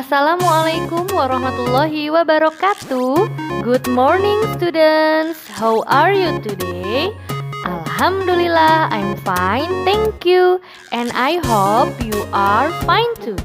Assalamualaikum warahmatullahi wabarakatuh. Good morning students. How are you today? Alhamdulillah, I'm fine, thank you. And I hope you are fine too.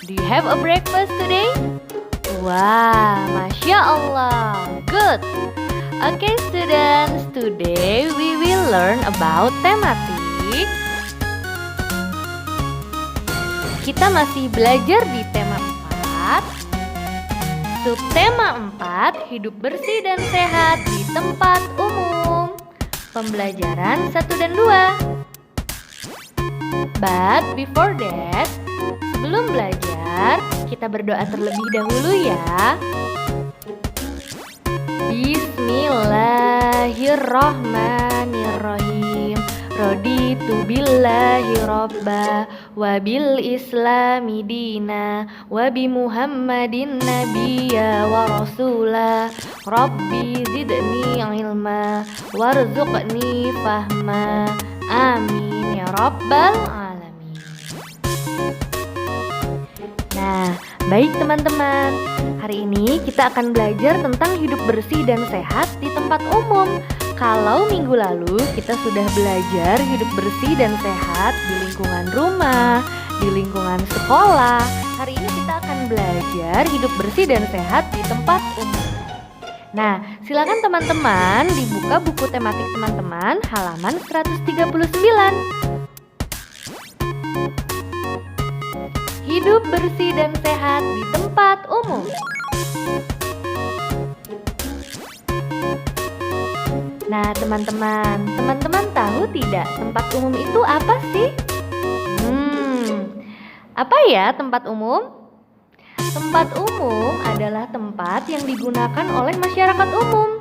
Do you have a breakfast today? Wah, Masya Allah, good. Okay students, today we will learn about thematic. Kita masih belajar di tema 4. Subtema 4, hidup bersih dan sehat di tempat umum. Pembelajaran 1 dan 2. But before that, sebelum belajar, kita berdoa terlebih dahulu ya. Bismillahirrahmanirrahim. Raditu billahi robba wa bil islami dina wa bi muhammadin nabiyya wa rasula. Rabbi zidni ilma warzuqni fahma. Amin ya rabbal alamin. Nah, baik teman-teman, hari ini kita akan belajar tentang hidup bersih dan sehat di tempat umum. Kalau minggu lalu kita sudah belajar hidup bersih dan sehat di lingkungan rumah, di lingkungan sekolah, hari ini kita akan belajar hidup bersih dan sehat di tempat umum. Nah, silakan teman-teman dibuka buku tematik teman-teman halaman 139. Hidup bersih dan sehat di tempat umum. Nah, teman-teman tahu tidak tempat umum itu apa sih? Apa ya tempat umum? Tempat umum adalah tempat yang digunakan oleh masyarakat umum.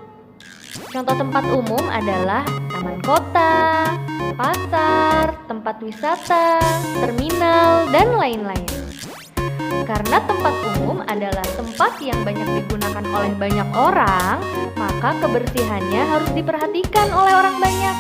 Contoh tempat umum adalah taman kota, pasar, tempat wisata, terminal, dan lain-lain. Karena tempat umum adalah tempat yang banyak digunakan oleh banyak orang, maka kebersihannya harus diperhatikan oleh orang banyak.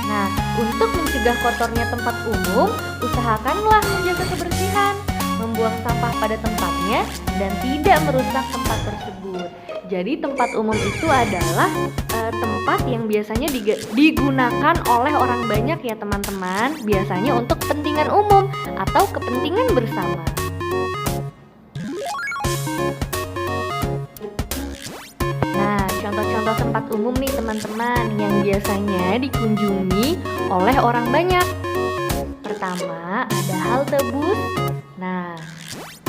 Nah, untuk mencegah kotornya tempat umum, usahakanlah menjaga kebersihan, membuang sampah pada tempatnya, dan tidak merusak tempat tersebut. Jadi tempat umum itu adalah tempat yang biasanya digunakan oleh orang banyak ya teman-teman, biasanya untuk kepentingan umum atau kepentingan bersama. Contoh tempat umum nih teman-teman yang biasanya dikunjungi oleh orang banyak. Pertama, ada halte bus. Nah,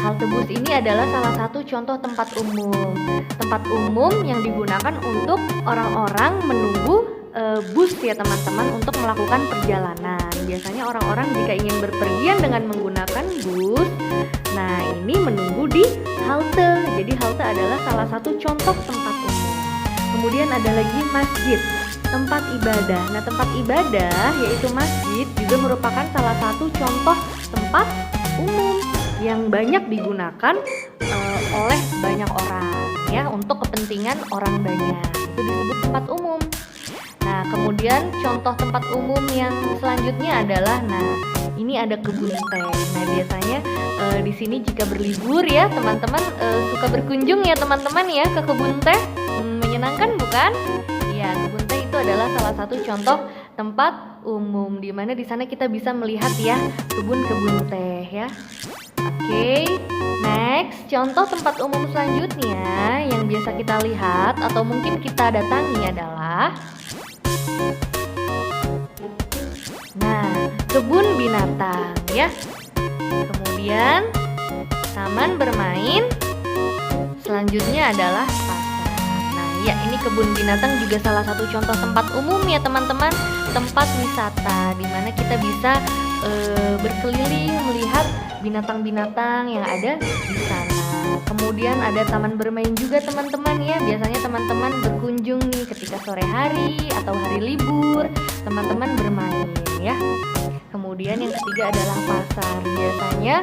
halte bus ini adalah salah satu contoh tempat umum. Tempat umum yang digunakan untuk orang-orang menunggu bus ya teman-teman untuk melakukan perjalanan. Biasanya orang-orang jika ingin berpergian dengan menggunakan bus, nah ini menunggu di halte. Jadi halte adalah salah satu contoh tempat umum. Kemudian ada lagi masjid, tempat ibadah. Nah, tempat ibadah yaitu masjid juga merupakan salah satu contoh tempat umum yang banyak digunakan oleh banyak orang ya untuk kepentingan orang banyak. Itu disebut tempat umum. Nah, kemudian contoh tempat umum yang selanjutnya adalah ini ada kebun teh. Nah, biasanya di sini jika berlibur ya teman-teman suka berkunjung ya teman-teman ya ke kebun teh. Menyenangkan bukan? Ya, kebun teh itu adalah salah satu contoh tempat umum di mana di sana kita bisa melihat ya kebun-kebun teh ya. Oke, next contoh tempat umum selanjutnya yang biasa kita lihat atau mungkin kita datangi adalah kebun binatang ya. Kemudian taman bermain. Selanjutnya adalah ya, ini kebun binatang juga salah satu contoh tempat umum ya teman-teman, tempat wisata di mana kita bisa berkeliling melihat binatang-binatang yang ada di sana. Kemudian ada taman bermain juga teman-teman ya, biasanya teman-teman berkunjung nih ketika sore hari atau hari libur, teman-teman bermain ya. Kemudian yang ketiga adalah pasar, biasanya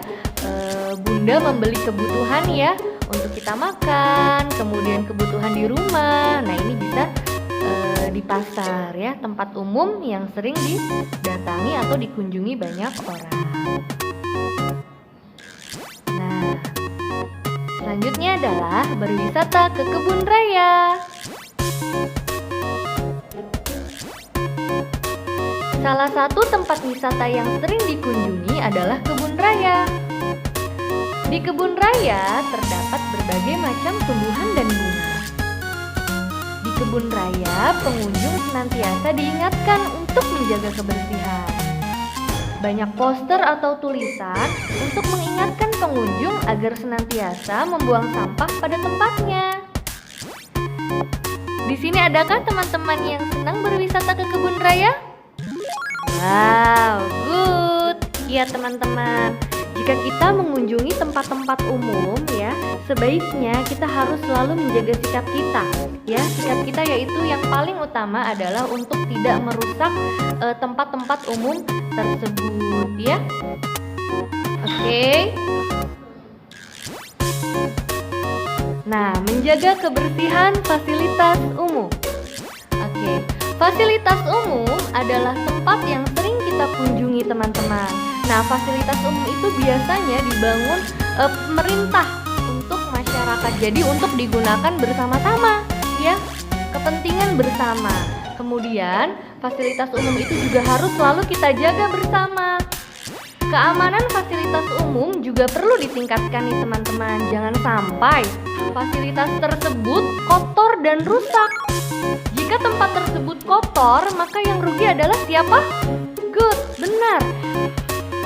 bunda membeli kebutuhan ya untuk kita makan, kemudian kebutuhan di rumah. Nah, ini bisa di pasar ya, tempat umum yang sering didatangi atau dikunjungi banyak orang. Nah, Selanjutnya adalah berwisata ke kebun raya. Salah satu tempat wisata yang sering dikunjungi adalah kebun raya. Di kebun raya terdapat berbagai macam tumbuhan dan bunga. Di kebun raya, pengunjung senantiasa diingatkan untuk menjaga kebersihan. Banyak poster atau tulisan untuk mengingatkan pengunjung agar senantiasa membuang sampah pada tempatnya. Di sini adakah teman-teman yang senang berwisata ke kebun raya? Wow, good. Ya teman-teman, jika kita mengunjungi tempat-tempat umum ya, sebaiknya kita harus selalu menjaga sikap kita. Ya, sikap kita yaitu yang paling utama adalah untuk tidak merusak tempat-tempat umum tersebut ya. Oke. Nah, menjaga kebersihan fasilitas umum. Oke. Fasilitas umum adalah tempat yang sering kita kunjungi teman-teman. Nah, fasilitas umum itu biasanya dibangun pemerintah untuk masyarakat. Jadi untuk digunakan bersama-sama, ya, kepentingan bersama. Kemudian fasilitas umum itu juga harus selalu kita jaga bersama. Keamanan fasilitas umum juga perlu ditingkatkan nih teman-teman. Jangan sampai fasilitas tersebut kotor dan rusak. Jika tempat tersebut kotor, maka yang rugi adalah siapa? Good, benar.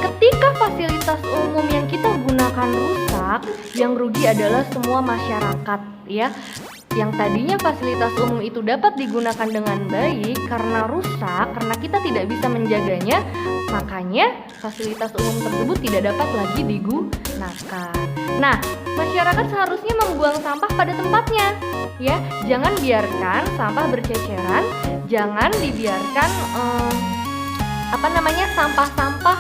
Ketika fasilitas umum yang kita gunakan rusak, yang rugi adalah semua masyarakat ya. Yang tadinya fasilitas umum itu dapat digunakan dengan baik karena rusak, karena kita tidak bisa menjaganya, makanya fasilitas umum tersebut tidak dapat lagi digunakan. Nah, masyarakat seharusnya membuang sampah pada tempatnya ya. Jangan biarkan sampah berceceran, jangan dibiarkan sampah-sampah.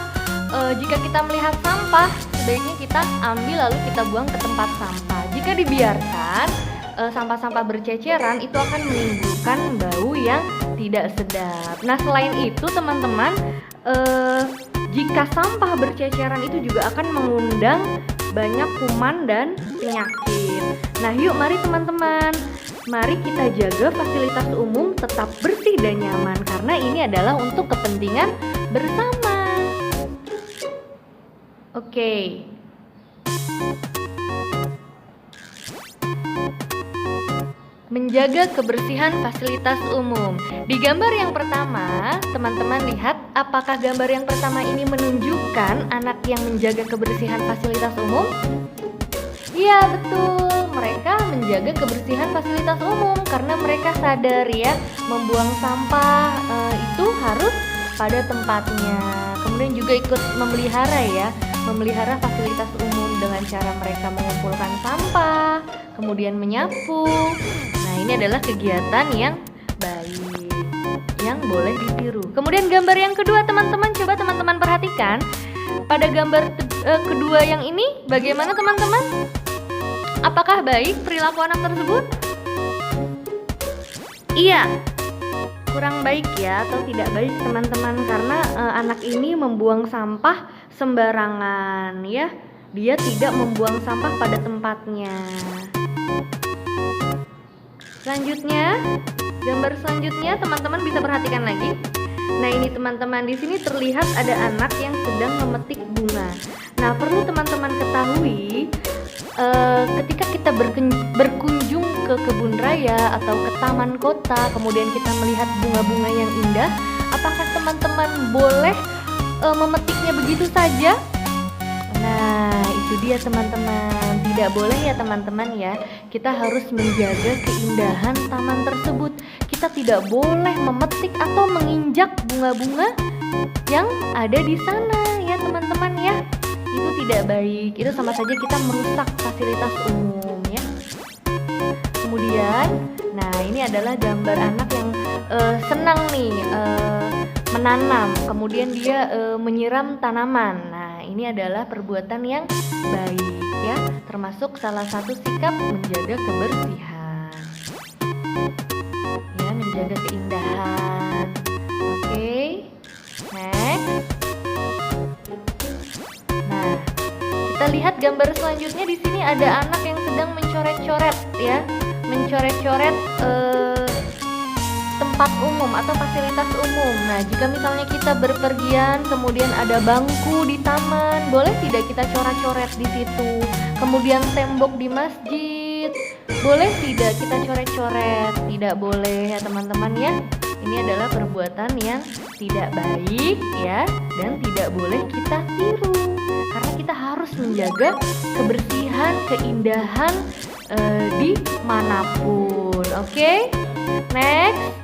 Jika kita melihat sampah, sebaiknya kita ambil lalu kita buang ke tempat sampah. Jika dibiarkan sampah-sampah berceceran, itu akan menimbulkan bau yang tidak sedap. Nah, selain itu teman-teman, jika sampah berceceran itu juga akan mengundang banyak kuman dan penyakit. Nah, yuk mari teman-teman, mari kita jaga fasilitas umum tetap bersih dan nyaman, karena ini adalah untuk kepentingan bersama. Oke. Menjaga kebersihan fasilitas umum. Di gambar yang pertama, teman-teman lihat apakah gambar yang pertama ini menunjukkan anak yang menjaga kebersihan fasilitas umum? Iya, betul. Mereka menjaga kebersihan fasilitas umum karena mereka sadar ya, membuang sampah itu harus pada tempatnya. Kemudian juga ikut memelihara fasilitas umum dengan cara mereka mengumpulkan sampah, kemudian menyapu. Nah, ini adalah kegiatan yang baik, yang boleh ditiru. Kemudian gambar yang kedua teman-teman, coba teman-teman perhatikan. Pada gambar kedua yang ini, bagaimana teman-teman? Apakah baik perilaku anak tersebut? Iya, kurang baik ya, atau tidak baik teman-teman, karena anak ini membuang sampah sembarangan ya. Dia tidak membuang sampah pada tempatnya. Selanjutnya, gambar selanjutnya teman-teman bisa perhatikan lagi. Nah, ini teman-teman, di sini terlihat ada anak yang sedang memetik bunga. Nah, perlu teman-teman ketahui, ketika kita berkunjung ke kebun raya atau ke taman kota, kemudian kita melihat bunga-bunga yang indah, apakah teman-teman boleh memetiknya begitu saja? Nah, itu dia teman-teman, tidak boleh ya teman-teman ya. Kita harus menjaga keindahan taman tersebut. Kita tidak boleh memetik atau menginjak bunga-bunga yang ada di sana ya teman-teman ya. Itu tidak baik, itu sama saja kita merusak fasilitas umum ya. Kemudian, nah ini adalah gambar anak yang senang nih menanam, kemudian dia menyiram tanaman. Nah, ini adalah perbuatan yang baik ya, termasuk salah satu sikap menjaga kebersihan. Ya, menjaga keindahan. Oke. Next. Nah, kita lihat gambar selanjutnya. Di sini ada anak yang sedang mencoret-coret ya, mencoret-coret tempat umum atau fasilitas umum. Nah, jika misalnya kita berpergian, kemudian ada bangku di taman, boleh tidak kita coret-coret di situ? Kemudian tembok di masjid, boleh tidak kita coret-coret? Tidak boleh ya teman-teman ya. Ini adalah perbuatan yang tidak baik ya, dan tidak boleh kita tiru. Karena kita harus menjaga kebersihan, keindahan di manapun. Oke? Next.